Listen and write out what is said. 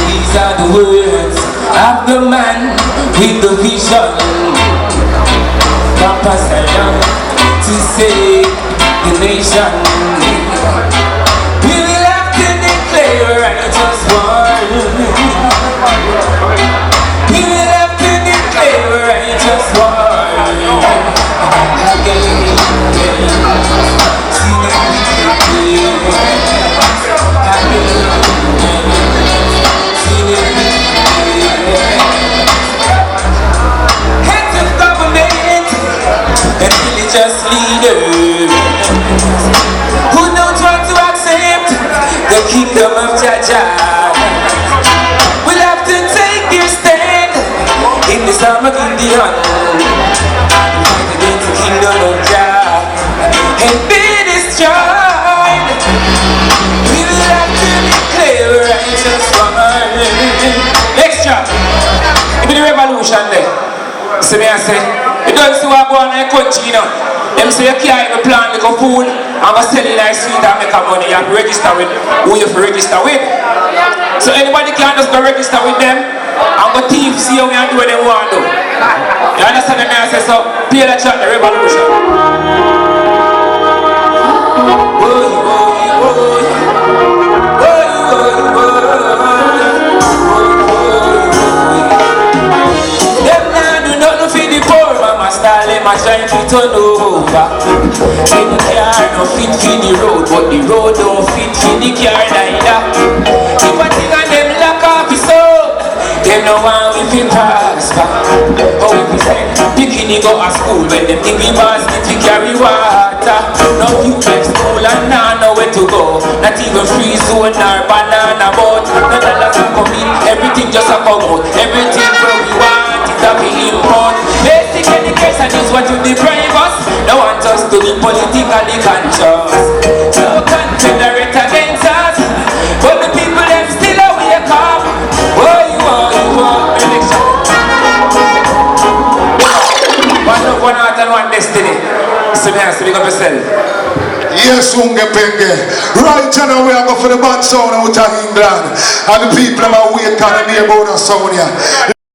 These are the words of the man with the vision. Papa Zion to save the nation. We will have to declare righteous war. We will have to declare righteous war. Again, see the heads of government and religious leaders who don't want to accept the kingdom of Jaja will have to take their stand in the Armageddon against the kingdom of Jah and be destroyed. We will have to declare righteous war. Next chapter. It be the revolution there. See me I say, you don't see what go on in the country, you know. Them say you can't even plant like a fool and go sell it like sweet and make a money. You have to register with who you have to register with. So anybody can't just go register with them and go thief, see how we do what they want to do. You understand me? I say so, play the track, the revolution. I try to turn over. The car don't fit for the road, but the road don't fit for the car neither. If I think of them lock off his soul, them no one will feel prosper. How if we say, bikini go to school when them think we basket to carry water. No you left school and now know where to go. Not even free zone or banana boat. No dollars are coming, everything just a come out. Everything where we want is a be import. Basic education is what you deprive us. They want us to be politically conscious. No confederate against us, but the people them still awake up. Election. One love, one heart and one destiny. So me has to pick up yourself. Yes, Hugupunge. Right now we are going for the bad sound out of England. And the people are awake and the neighborhood of Sonia.